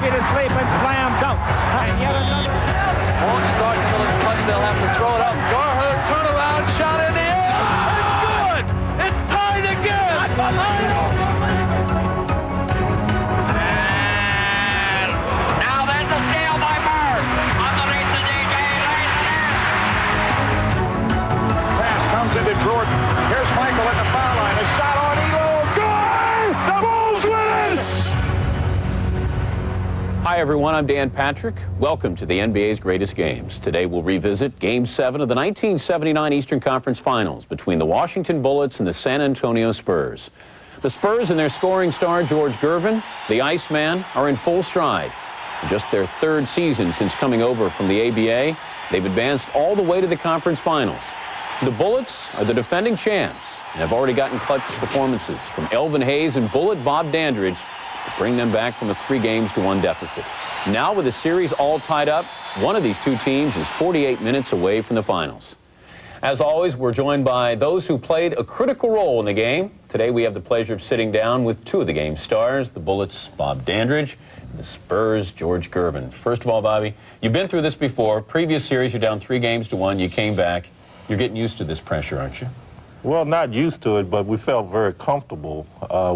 you to sleep and slam dunk. And yet another. Won't start until it's touched. They'll have to throw it up. Garher, turnaround, shot in the air. It's good. It's tied again. And now there's a steal by Bird. Underneath the DJ. Pass comes into Jordan. Here's Michael at the foul line. A shot on Elo. Good! The Bulls win! Hi, everyone. I'm Dan Patrick. Welcome to the NBA's Greatest Games. Today, we'll revisit Game 7 of the 1979 Eastern Conference Finals between the Washington Bullets and the San Antonio Spurs. The Spurs and their scoring star, George Gervin, the Iceman, are in full stride. In just their third season since coming over from the ABA, they've advanced all the way to the conference finals. The Bullets are the defending champs and have already gotten clutch performances from Elvin Hayes and Bullet Bob Dandridge to bring them back from a 3-1 deficit. Now, with the series all tied up, one of these two teams is 48 minutes away from the finals. As always, we're joined by those who played a critical role in the game. Today, we have the pleasure of sitting down with two of the game's stars, the Bullets' Bob Dandridge and the Spurs' George Gervin. First of all, Bobby, you've been through this before. Previous series, you're down 3-1. You came back. You're getting used to this pressure, aren't you? Well, not used to it, but we felt very comfortable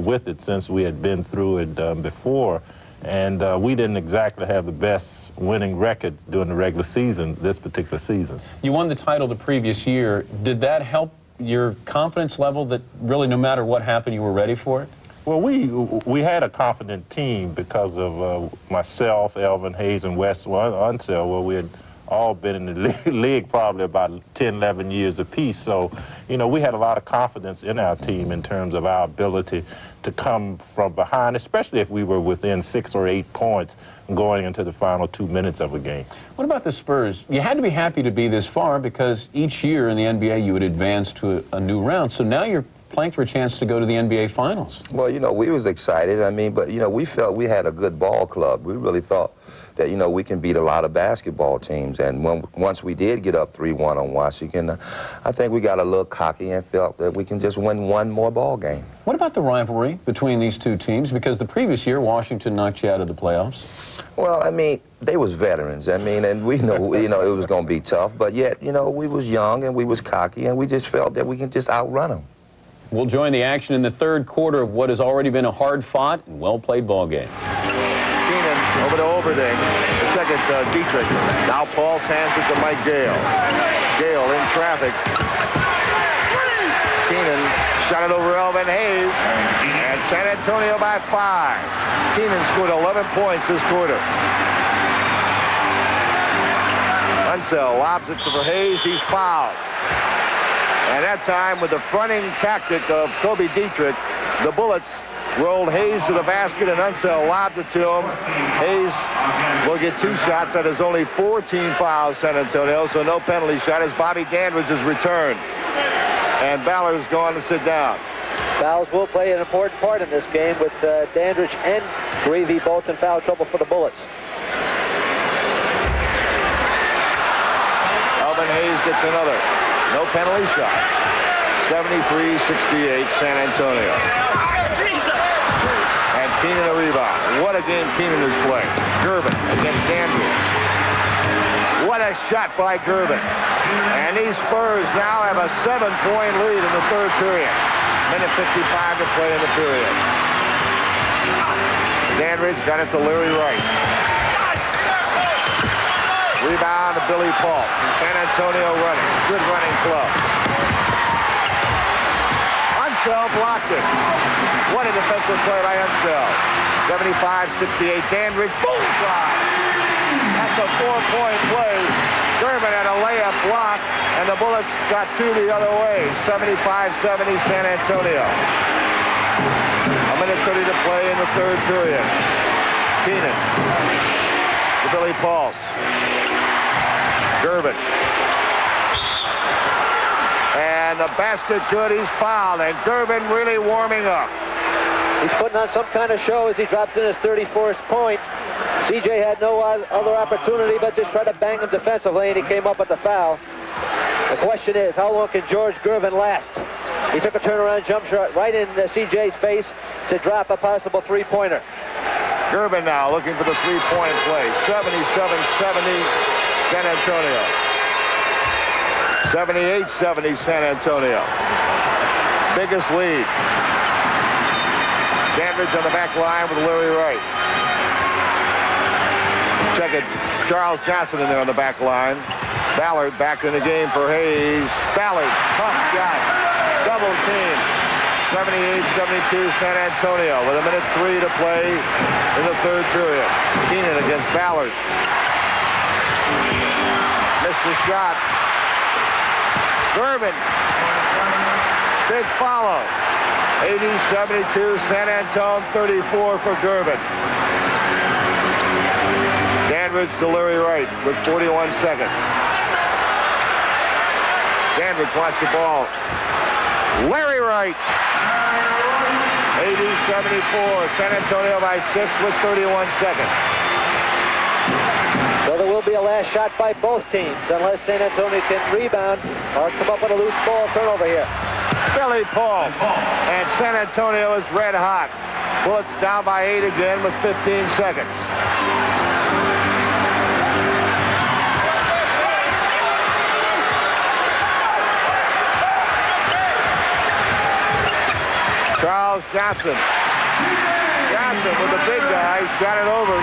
with it since we had been through it before. And we didn't exactly have the best winning record during the regular season this particular season. You won the title the previous year. Did that help your confidence level that really no matter what happened, you were ready for it? Well, we had a confident team because of myself, Elvin Hayes, and Wes Unseld, where we had all been in the league probably about 10, 11 years apiece. So, you know, we had a lot of confidence in our team in terms of our ability to come from behind, especially if we were within 6 or 8 points going into the final 2 minutes of a game. What about the Spurs? You had to be happy to be this far because each year in the NBA you would advance to a new round. So now you're playing for a chance to go to the NBA Finals. Well, you know, we was excited. I mean, but, you know, we felt we had a good ball club. We really thought that, you know, we can beat a lot of basketball teams. And once we did get up 3-1 on Washington, I think we got a little cocky and felt that we can just win one more ball game. What about the rivalry between these two teams? Because the previous year, Washington knocked you out of the playoffs. Well, I mean, they was veterans. I mean, and we know, you know, it was going to be tough. But yet, you know, we was young and we was cocky, and we just felt that we can just outrun them. We'll join the action in the third quarter of what has already been a hard-fought and well-played ball game. Keenan over to Overding. The second, Dietrich. Now Paul's hands it to Mike Gale. Gale in traffic. Keenan shot it over Elvin Hayes. And San Antonio by 5. Keenan scored 11 points this quarter. Unseld lobs it to Hayes. He's fouled. And that time, with the fronting tactic of Kobe Dietrich, the Bullets rolled Hayes to the basket, and Unseld lobbed it to him. Hayes will get 2 shots. That is only 14 fouls, San Antonio, so no penalty shot as Bobby Dandridge is returned. And Ballard's gone to sit down. Fouls will play an important part in this game with Dandridge and Greavy both in foul trouble for the Bullets. Elvin Hayes gets another. No penalty shot. 73-68, San Antonio. And Keenan a rebound. What a game Keenan is playing. Gervin against Dandridge. What a shot by Gervin. And these Spurs now have a 7-point lead in the third period. Minute 55 to play in the period. Dandridge got it to Larry Wright. Rebound to Billy Paul. And San Antonio running. Good running club. Unseld blocked it. What a defensive play by Unseld. 75-68. Dandridge bullseye. That's a 4-point play. Gervin had a layup block, and the Bullets got 2 the other way. 75-70 San Antonio. A minute 30 to play in the third period. Keenan to Billy Paul. Gervin. And the basket good, he's fouled, and Gervin really warming up. He's putting on some kind of show as he drops in his 34th point. CJ had no other opportunity but just try to bang him defensively, and he came up with the foul. The question is, how long can George Gervin last? He took a turnaround jump shot right in CJ's face to drop a possible 3-pointer. Gervin now looking for the three-point play. 77-70 San Antonio. 78-70 San Antonio. Biggest lead. Dandridge on the back line with Larry Wright. Check it. Charles Johnson in there on the back line. Ballard back in the game for Hayes. Ballard, tough shot. Double team. 78-72 San Antonio with 1:03 to play in the third period. Keenan against Ballard. Missed the shot. Gervin. Big follow. 80-72 San Antonio, 34 for Gervin. Dandridge to Larry Wright with 41 seconds. Dandridge wants the ball. Larry Wright. 80-74. San Antonio by 6 with 31 seconds. So there will be a last shot by both teams unless San Antonio can rebound or come up with a loose ball turnover here. Billy Paul. And San Antonio is red hot. Bullets down by 8 again with 15 seconds. Charles Johnson. Johnson with the big guy, shot it over.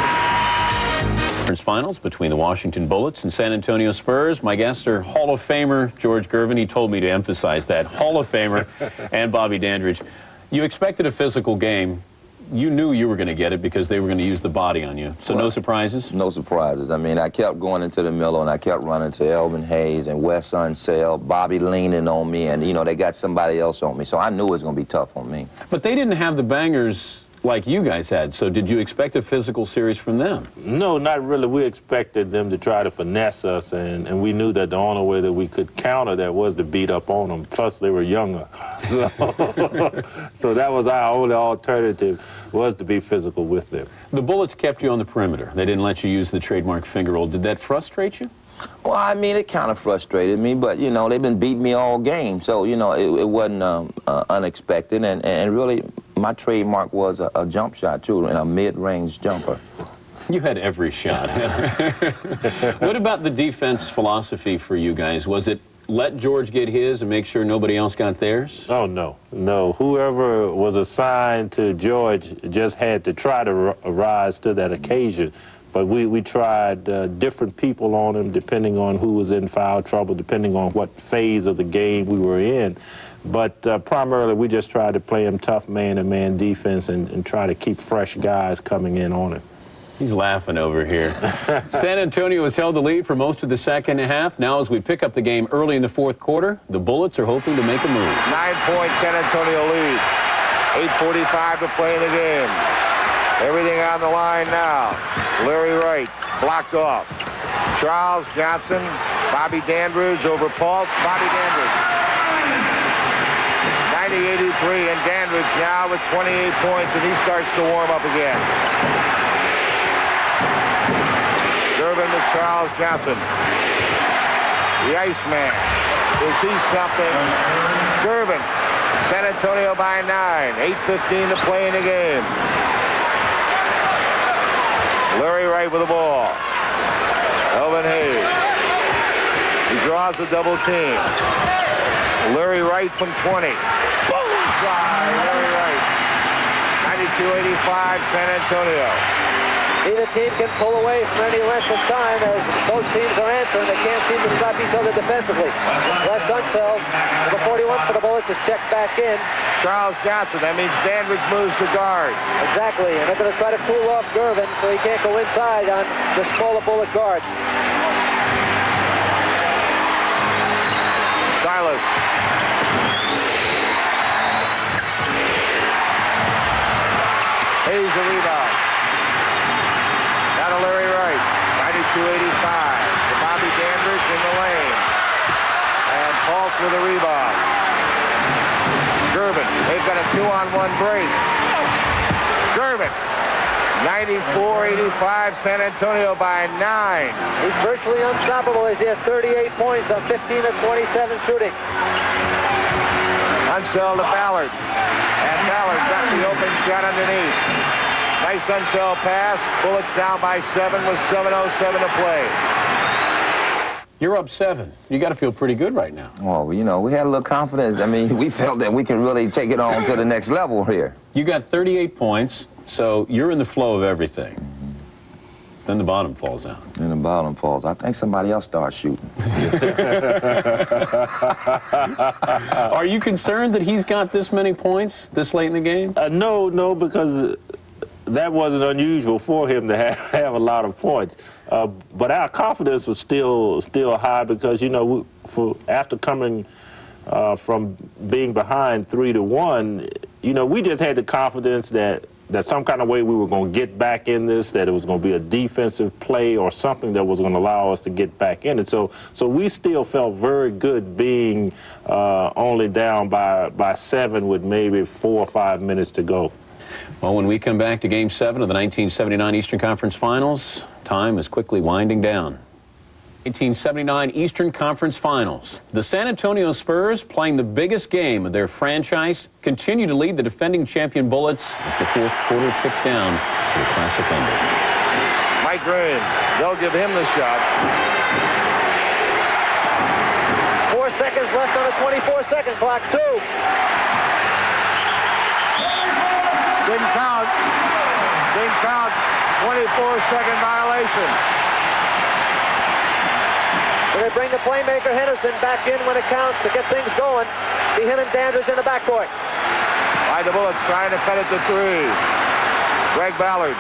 Finals between the Washington Bullets and San Antonio Spurs. My guests are Hall of Famer George Gervin. He told me to emphasize that. Hall of Famer and Bobby Dandridge. You expected a physical game. You knew you were going to get it because they were going to use the body on you. So well, no surprises? No surprises. I mean, I kept going into the middle, and I kept running to Elvin Hayes and Wes Unseld, Bobby leaning on me, and, you know, they got somebody else on me. So I knew it was going to be tough on me. But they didn't have the bangers like you guys had, so did you expect a physical series from them? No, not really. We expected them to try to finesse us, and we knew that the only way that we could counter that was to beat up on them. Plus, they were younger. So, so that was our only alternative, was to be physical with them. The Bullets kept you on the perimeter. They didn't let you use the trademark finger roll. Did that frustrate you? Well, I mean, it kind of frustrated me, but, you know, they've been beating me all game, so, you know, it wasn't unexpected, and really, my trademark was a jump shot, too, and a mid-range jumper. You had every shot. What about the defense philosophy for you guys? Was it let George get his and make sure nobody else got theirs? Oh, no. No. Whoever was assigned to George just had to try to rise to that occasion. But we tried different people on him, depending on who was in foul trouble, depending on what phase of the game we were in. But primarily, we just tried to play him tough man-to-man defense and try to keep fresh guys coming in on him. He's laughing over here. San Antonio has held the lead for most of the second half. Now, as we pick up the game early in the fourth quarter, the Bullets are hoping to make a move. 9-point San Antonio lead. 8:45 to play in the game. Everything on the line now. Larry Wright blocked off. Charles Johnson, Bobby Dandridge over Paultz. Bobby Dandridge. 90-83, and Dandridge now with 28 points, and he starts to warm up again. Gervin to Charles Johnson. The Iceman. Is he something? Gervin. San Antonio by 9. 8:15 to play in the game. Larry Wright with the ball. Elvin Hayes. He draws a double team. Larry Wright from 20. Bullseye, Larry Wright. 92-85, San Antonio. Neither team can pull away for any length of time as both teams are answering. They can't seem to stop each other defensively. Wes Unseld, number 41 for the Bullets, is checked back in. Charles Johnson, that means Dandridge moves to guard. Exactly, and they're going to try to cool off Gervin so he can't go inside on the smaller Bullet guards. Silas. Hayes the rebound. Now to Larry Wright. 92-85. To Bobby Dandridge in the lane. And Paultz with a rebound. Gervin. They've got a 2-on-1 break. Gervin. 94-85. San Antonio by 9. He's virtually unstoppable as he has 38 points on 15 of 27 shooting. Unseld to Ballard. And Ballard got the open shot underneath. Nice Unseld pass. Bullets down by 7 with 7:07 to play. You're up 7. You got to feel pretty good right now. Well, you know, we had a little confidence. I mean, we felt that we can really take it on to the next level here. You got 38 points, so you're in the flow of everything. Then the bottom falls out. Then the bottom falls. I think somebody else starts shooting. Are you concerned that he's got this many points this late in the game? No, because that wasn't unusual for him to have a lot of points. But our confidence was still high because, you know, after coming from being behind 3-1, you know, we just had the confidence that some kind of way we were going to get back in this, that it was going to be a defensive play or something that was going to allow us to get back in it. So we still felt very good being only down by 7 with maybe 4 or 5 minutes to go. Well, when we come back to Game 7 of the 1979 Eastern Conference Finals, time is quickly winding down. 1979 Eastern Conference Finals. The San Antonio Spurs, playing the biggest game of their franchise, continue to lead the defending champion Bullets as the fourth quarter ticks down to the classic ending. Mike Green, they'll give him the shot. 4 seconds left on the 24-second clock, 2. Didn't count. 24-second violation. So they bring the playmaker Henderson back in when it counts to get things going. See him and Dandridge in the backcourt. By the Bullets trying to cut it to 3. Greg Ballard.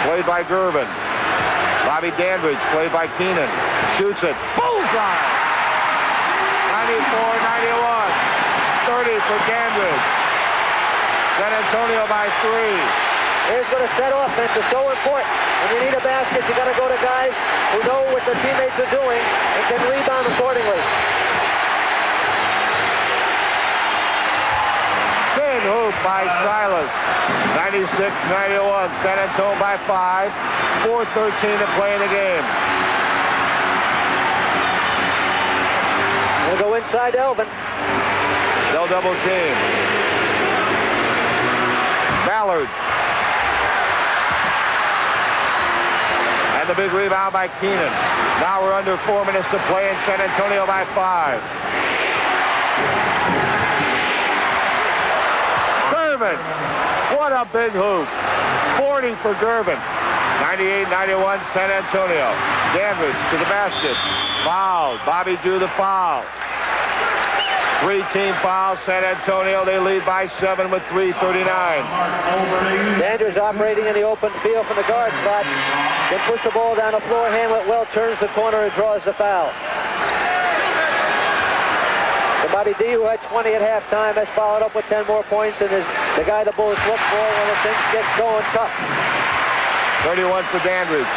Played by Gervin. Bobby Dandridge played by Keenan. Shoots it. Bullseye! 94-91. 30 for Dandridge. San Antonio by 3. Here's what a set offense is so important. When you need a basket, you got to go to guys who know what their teammates are doing and can rebound accordingly. Big hoop by Silas. 96-91. San Antonio by 5. 4:13 to play in the game. We'll go inside Elvin. They'll double team. Ballard. And the big rebound by Keenan. Now we're under 4 minutes to play in San Antonio by 5. Gervin. What a big hoop. 40 for Gervin. 98-91 San Antonio. Dandridge to the basket. Fouled. Bobby drew the foul. 3-team foul, San Antonio. They lead by 7 with 3:39. Dandridge operating in the open field from the guard spot. Then push the ball down the floor. Handle it well, turns the corner and draws the foul. The Bobby D, who had 20 at halftime, has followed up with 10 more points and is the guy the Bullets look for when the things get going tough. 31 for Dandridge.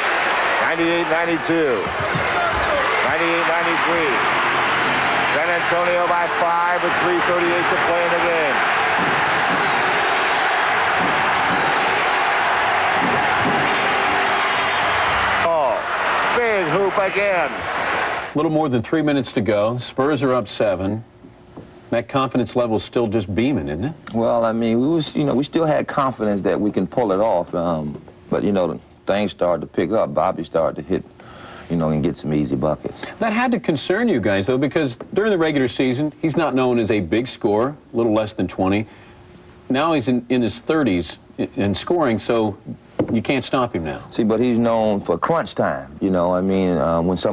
98-92. 98-93. San Antonio by 5 with 3:38 to play in the game. Oh, big hoop again. A little more than 3 minutes to go. Spurs are up 7. That confidence level is still just beaming, isn't it? Well, I mean, we still had confidence that we can pull it off. But, you know, things started to pick up. Bobby started to hit, you know, and get some easy buckets. That had to concern you guys, though, because during the regular season, he's not known as a big scorer, a little less than 20. Now he's in his 30s in scoring, so you can't stop him now. See, but he's known for crunch time, you know. I mean,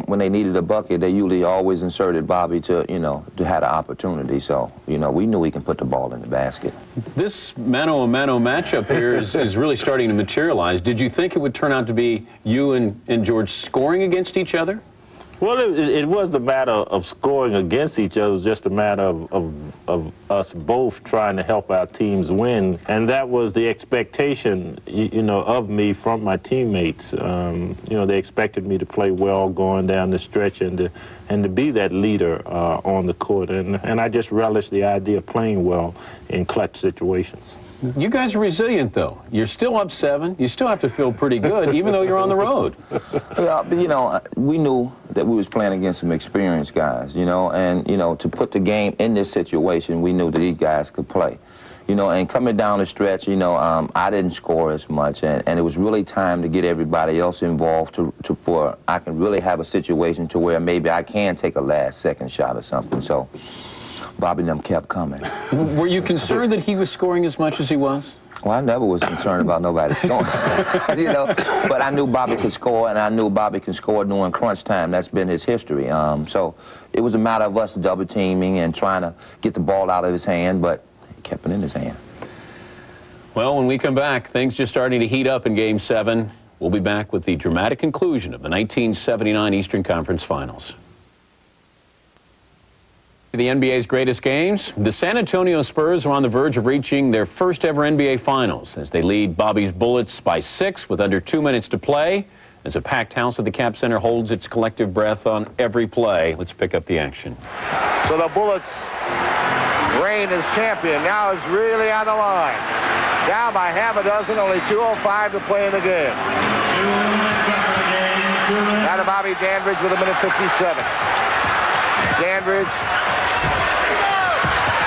when they needed a bucket, they usually always inserted Bobby to, you know, to have an opportunity. So, you know, we knew he can put the ball in the basket. This mano-a-mano matchup here is really starting to materialize. Did you think it would turn out to be you and George scoring against each other? Well, it was the matter of scoring against each other. It was just a matter of us both trying to help our teams win. And that was the expectation, you know, of me from my teammates. You know, they expected me to play well going down the stretch and to be that leader on the court. And I just relished the idea of playing well in clutch situations. You guys are resilient, though. You're still up 7. You still have to feel pretty good, even though you're on the road. Yeah, but, you know, we knew that we was playing against some experienced guys, you know, and, you know, to put the game in this situation, we knew that these guys could play. You know, and coming down the stretch, you know, I didn't score as much, and it was really time to get everybody else involved for I can really have a situation to where maybe I can take a last-second shot or something. So Bobby and them kept coming. Were you concerned that he was scoring as much as he was? Well, I never was concerned about nobody scoring, you know, but I knew Bobby could score, and I knew Bobby can score during crunch time. That's been his history. So it was a matter of us double teaming and trying to get the ball out of his hand, but he kept it in his hand. Well, when we come back, things just starting to heat up in Game 7. We'll be back with the dramatic conclusion of the 1979 Eastern Conference Finals. The NBA's greatest games, the San Antonio Spurs are on the verge of reaching their first ever NBA Finals as they lead Bobby's Bullets by 6 with under 2 minutes to play, as a packed house at the Cap Center holds its collective breath on every play. Let's pick up the action. So the Bullets reign as champion. Now it's really on the line. Down by half a dozen, only 2:05 to play in the game. Now to Bobby Dandridge with 1:57. Dandridge.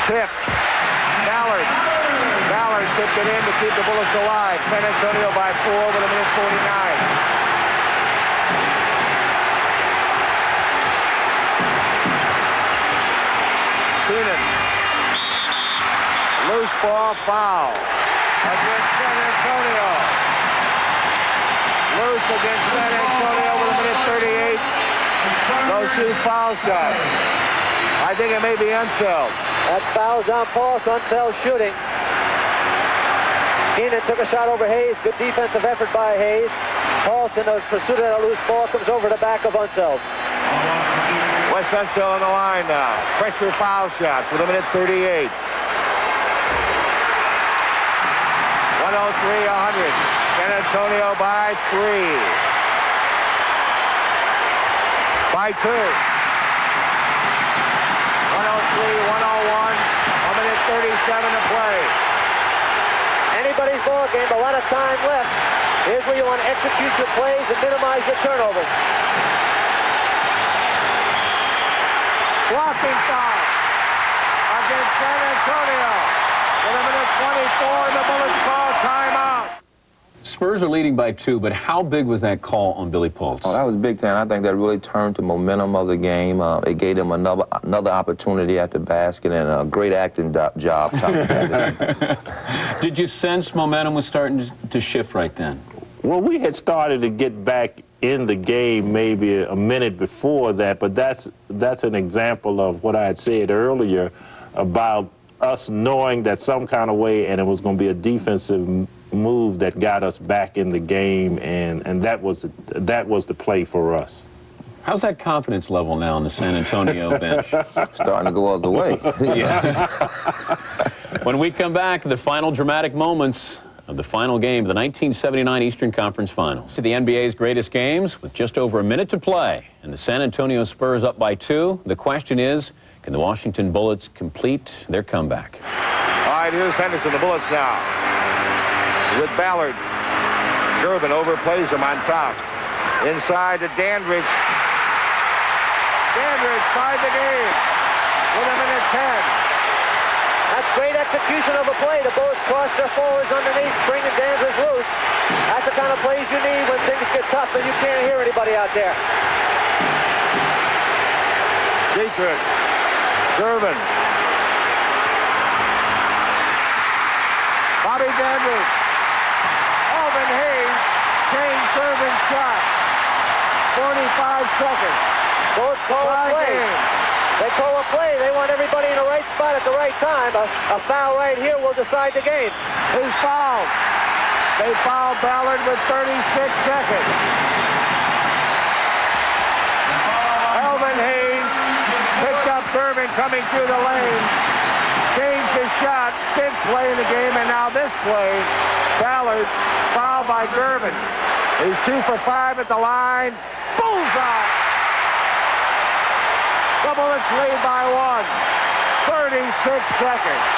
Tip. Ballard tipped it in to keep the Bullets alive. San Antonio by 4 with 1:49. Keenan. Loose ball foul against San Antonio. Loose against San Antonio with 1:38. Those 2 foul shots. I think it may be Unseld. That's fouls on Paul's. Unseld shooting. Keenan took a shot over Hayes. Good defensive effort by Hayes. Paulson, in pursuit of that loose ball, comes over the back of Unseld. Wes Unseld on the line now. Pressure foul shots with 1:38. 103-100. San Antonio by 3. By 2. 103-101. 1:37 to play. Anybody's ball game, a lot of time left. Here's where you want to execute your plays and minimize your turnovers. Blocking foul against San Antonio. With 1:24, the Bullets call timeout. Spurs are leading by 2, but how big was that call on Billy Pulse? Oh, that was big time. I think that really turned the momentum of the game. It gave them another opportunity at the basket and a great acting job. Did you sense momentum was starting to shift right then? Well, we had started to get back in the game maybe a minute before that, but that's an example of what I had said earlier about us knowing that some kind of way, and it was going to be a defensive move that got us back in the game, and that was the play for us. How's that confidence level now on the San Antonio bench? Starting to go up the way. Yeah. When we come back, the final dramatic moments of the final game of the 1979 Eastern Conference Finals. To the NBA's greatest games with just over a minute to play, and the San Antonio Spurs up by 2. The question is, can the Washington Bullets complete their comeback? All right, here's Henderson, the Bullets now. With Ballard. Durbin overplays him on top. Inside to Dandridge. Dandridge tied the game with 1:10. That's great execution of a play. The Bullets cross their forwards underneath, bringing Dandridge loose. That's the kind of plays you need when things get tough and you can't hear anybody out there. Dietrich. Durbin. Bobby Dandridge. Alvin Hayes changed Durbin's shot. 45 seconds. Bullets call a play. They call a play. They want everybody in the right spot at the right time. A foul right here will decide the game. Who's fouled? They fouled Ballard with 36 seconds. Alvin Hayes picked up Durbin coming through the lane. Changed his shot. Big play in the game. And now this play, Ballard fouled by Durbin. He's 2 for 5 at the line. Bullseye! The Bullets lead by 1. 36 seconds.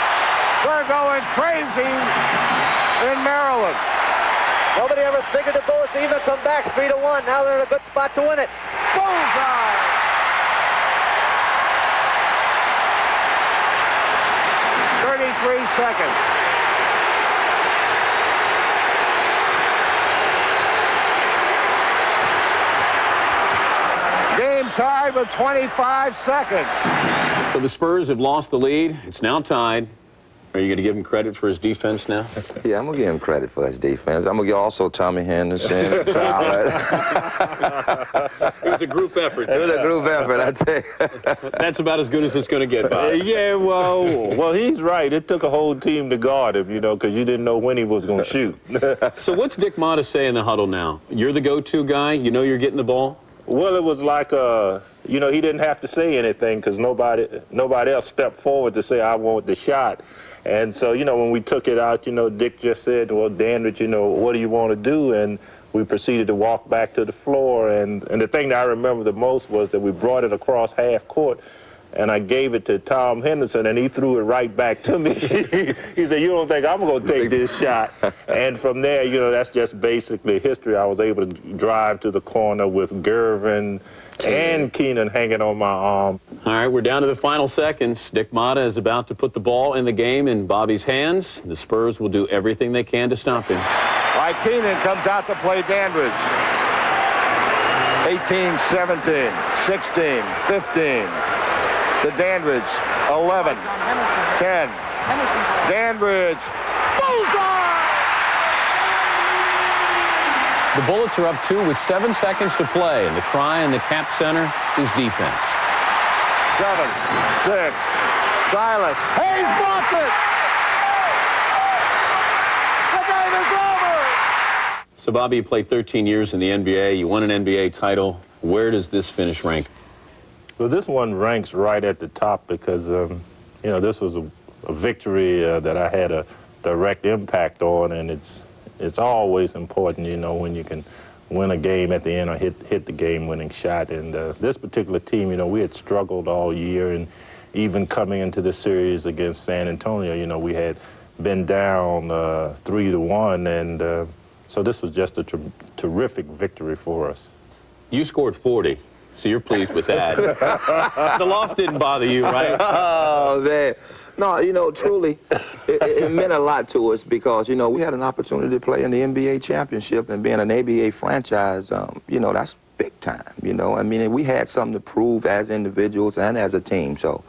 They're going crazy in Maryland. Nobody ever figured the Bullets even come back 3-1. Now they're in a good spot to win it. Bullseye! 33 seconds. tied with 25 seconds. So the Spurs have lost the lead. It's now tied. Are you going to give him credit for his defense now? Yeah, I'm going to give him credit for his defense. I'm going to give also Tommy Henderson. It was a group effort. It was a group effort, I tell you. That's about as good as it's going to get, Bob. Yeah, well, he's right. It took a whole team to guard him, you know, because you didn't know when he was going to shoot. So what's Dick Motta say in the huddle now? You're the go-to guy? You know you're getting the ball? Well, it was like, you know, he didn't have to say anything because nobody else stepped forward to say, I want the shot. And so, you know, when we took it out, you know, Dick just said, well, Dandridge, you know, what do you want to do? And we proceeded to walk back to the floor. And the thing that I remember the most was that we brought it across half court, and I gave it to Tom Henderson, and he threw it right back to me. He said, you don't think I'm going to take this shot? And from there, you know, that's just basically history. I was able to drive to the corner with Gervin and Keenan hanging on my arm. All right, we're down to the final seconds. Dick Motta is about to put the ball in the game in Bobby's hands. The Spurs will do everything they can to stop him. Like Keenan comes out to play Dandridge. 18, 17, 16, 15. To Dandridge, 11, 10. Dandridge, bullseye! The Bullets are up 2 with 7 seconds to play, and the cry in the Cap Center is defense. 7, 6, Silas, Hayes blocked it! The game is over! So, Bobby, you played 13 years in the NBA. You won an NBA title. Where does this finish rank? Well, this one ranks right at the top because, you know, this was a victory that I had a direct impact on, and it's always important, you know, when you can win a game at the end or hit the game-winning shot. And this particular team, you know, we had struggled all year, and even coming into the series against San Antonio, you know, we had been down 3-1, and so this was just a terrific victory for us. You scored 40. So you're pleased with that. The loss didn't bother you, right? Oh, man. No, you know, truly, it meant a lot to us because, you know, we had an opportunity to play in the NBA championship, and being an ABA franchise, you know, that's big time, you know. I mean, we had something to prove as individuals and as a team, so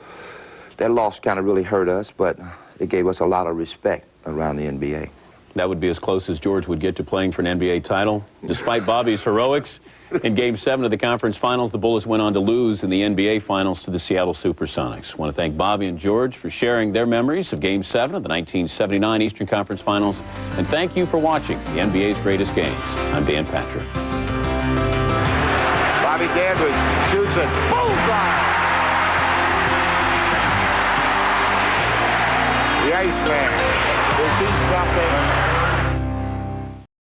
that loss kind of really hurt us, but it gave us a lot of respect around the NBA. That would be as close as George would get to playing for an NBA title. Despite Bobby's heroics, in Game 7 of the conference finals, the Bullets went on to lose in the NBA finals to the Seattle Supersonics. I want to thank Bobby and George for sharing their memories of Game 7 of the 1979 Eastern Conference Finals. And thank you for watching the NBA's Greatest Games. I'm Dan Patrick. Bobby Dandridge shoots it. Bullseye! The Iceman. Is he something?